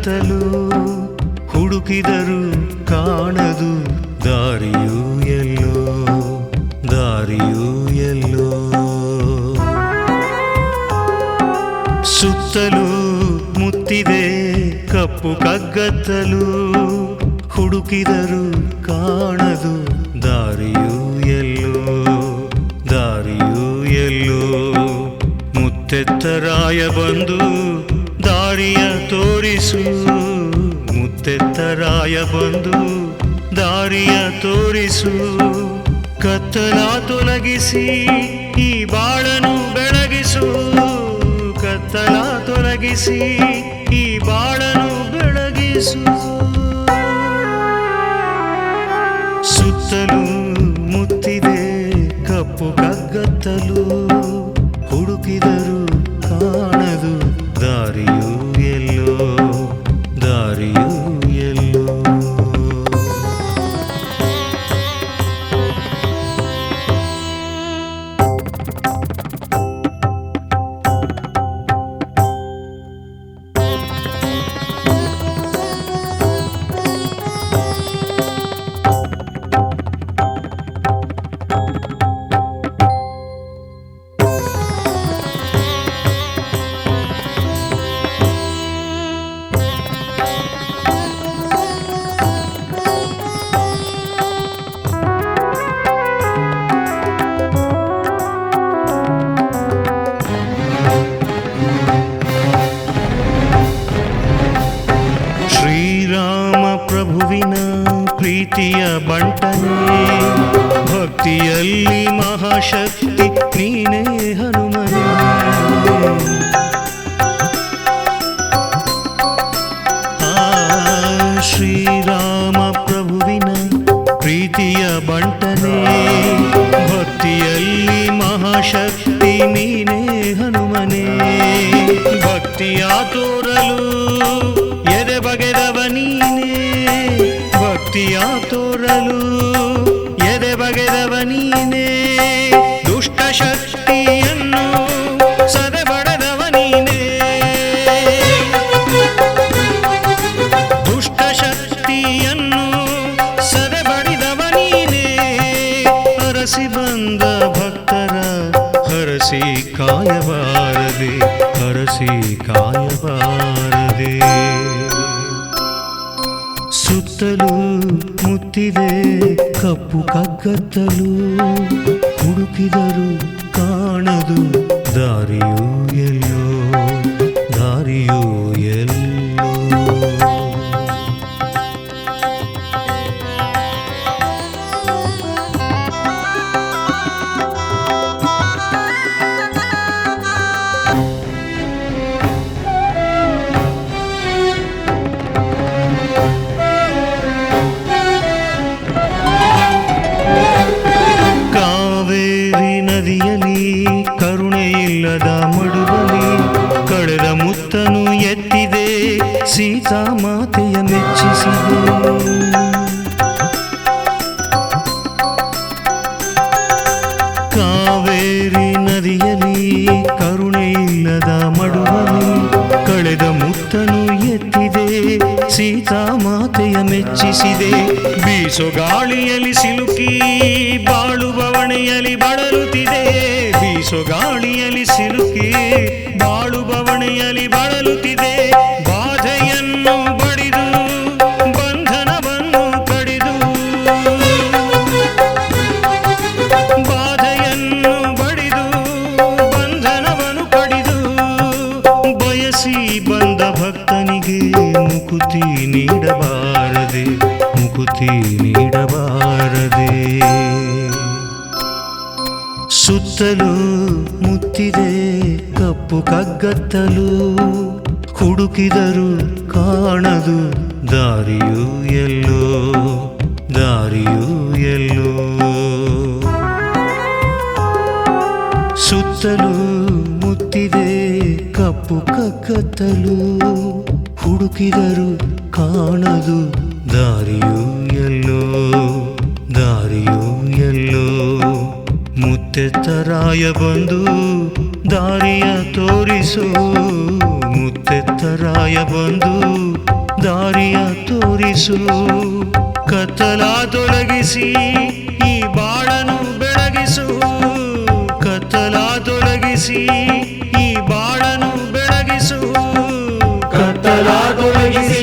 ಕಗ್ಗತ್ತಲು ಹುಡುಕಿದರು ಕಾಣದು ದಾರಿಯೂ ಎಲ್ಲೋ ದಾರಿಯೂ ಎಲ್ಲೋ ಸುತ್ತಲೂ ಮುತ್ತಿದೆ ಕಪ್ಪು ಕಗ್ಗತ್ತಲು ಹುಡುಕಿದರು ಕಾಣದು ದಾರಿಯೂ ಎಲ್ಲೋ ದಾರಿಯೂ ಎಲ್ಲೋ ಮುತ್ತೆತ್ತರಾಯ ಬಂದು ದಾರಿಯ ತೋರಿಸು ಮುತ್ತೆತ್ತರಾಯ ಬಂದು ದಾರಿಯ ತೋರಿಸು ಕತ್ತಲ ತೊಲಗಿಸಿ ಈ ಬಾಳನು ಬೆಳಗಿಸು ಕತ್ತಲ ತೊಲಗಿಸಿ ಈ ಬಾಳನು ಬೆಳಗಿಸು ಸುತ್ತಲೂ ಮುತ್ತಿದೆ ಕಪ್ಪು ಕಗ್ಗತ್ತಲು ಹುಡುಕಿದರು ಕಾಣದು ದಾರಿಯೂ ಎಲ್ಲೋ ದಾರಿಯೂ ಎಲ್ಲೋ ಪ್ರಭುವಿನ ಪ್ರೀತಿಯ ಬಂಟನೆ ಭಕ್ತಿಯಲ್ಲಿ ಮಹಾಶಕ್ತಿ ನೀನೇ ಹನುಮನೆ ಶ್ರೀರಾಮ ಪ್ರಭುವಿನ ಪ್ರೀತಿಯ ಬಂಟನೆ ಭಕ್ತಿಯಲ್ಲಿ ಮಹಾಶಕ್ತಿ ನೀನೇ ಹನುಮನೆ ಭಕ್ತಿಯ ತೋರಲು ಎದೆ ಬಗೆದವ ನೀನೇ ಭಕ್ತಿಯ ತೋರಲು ಎದೆ ಬಗೆದವ ನೀನೇ ದುಷ್ಟ ಶಕ್ತಿಯನ್ನು ಸದೆಬಡದವ ನೀನೇ ದುಷ್ಟ ಶಕ್ತಿಯನ್ನು ಸದೆಬಡಿದವ ನೀನೇ ಹರಸಿ ಬಂದ ಭಕ್ತರ ಹರಸಿ ಕಾಯಬಾರದೆ ಹರಸಿ ಕಾಯಬಾರದೆ ಸುತ್ತಲೂ ಮುತ್ತಿದೆ ಕಪ್ಪು ಕಗ್ಗತ್ತಲು ಹುಡುಕಿದರು ಕಾಣದು ದಾರಿಯೂ ಎಲ್ಲೋ ದಾರಿಯೂ ಎಲ್ಲೋ ನದಿಯಲಿ ಕರುಣೆಯಿಲ್ಲದ ಮಡುವಲಿ ಕಳೆದ ಮುತ್ತನು ಎತ್ತಿದೆ ಸೀತಾ ಮಾತೆಯ ಮೆಚ್ಚಿಸಿದೆ ಕಾವೇರಿ ನದಿಯಲಿ ಕರುಣೆಯಿಲ್ಲದ ಮಡುವಲಿ ಕಳೆದ ಮುತ್ತನು ಎತ್ತಿದೆ ಸೀತಾ ಮಾತೆಯ ಮೆಚ್ಚಿಸಿದೆ ಬೀಸೋ ಗಾಳಿಯಲ್ಲಿ ಸಿಲುಕಿ ಬಾಳುಬವಣೆಯಲ್ಲಿ ಬಳಲುತ್ತಿದೆ ಬೀಸೋ ಗಾಳಿಯಲ್ಲಿ ಸಿಲುಕಿ ಬಾಳುಬವಣೆಯಲ್ಲಿ ಬಳಲುತ್ತಿದೆ ಬಾಧೆಯನ್ನು ಬಡಿದು ಬಂಧನವನ್ನು ಕಡಿದು ಬಾಧೆಯನ್ನು ಬಡಿದು ಬಂಧನವನ್ನು ಕಡಿದು ಬಯಸಿ ಬಂದ ಭಕ್ತನಿಗೆ ಮುಕುತಿ ನೀಡಬಾರದೆ ಮುಕುತಿ ನೀಡಬಾರದೆ ಸುತ್ತಲೂ ಮುತ್ತಿದೆ ಕಪ್ಪು ಕಗ್ಗತ್ತಲು ಹುಡುಕಿದರು ಕಾಣದು ದಾರಿಯೂ ಎಲ್ಲೋ ದಾರಿಯೂ ಎಲ್ಲೋ ಸುತ್ತಲೂ ಮುತ್ತಿದೆ ಕಪ್ಪು ಕಗ್ಗತ್ತಲು ಹುಡುಕಿದರು ಕಾಣದು ದಾರಿಯೂ ಎಲ್ಲೋ ದಾರಿಯೂ ಎಲ್ಲೋ ಮುತ್ತು ಮುತ್ತೆತ್ತರಾಯ ಬಂದು ದಾರಿಯ ತೋರಿಸು ಮುತ್ತೆತ್ತರಾಯ ಬಂದು ದಾರಿಯ ತೋರಿಸು ಕತ್ತಲ ತೊಲಗಿಸಿ ಈ ಬಾಳನು ಬೆಳಗಿಸು ಕತ್ತಲ ತೊಲಗಿಸಿ ಈ ಬಾಳನು ಬೆಳಗಿಸು ಕತ್ತಲ ತೊಲಗಿಸಿ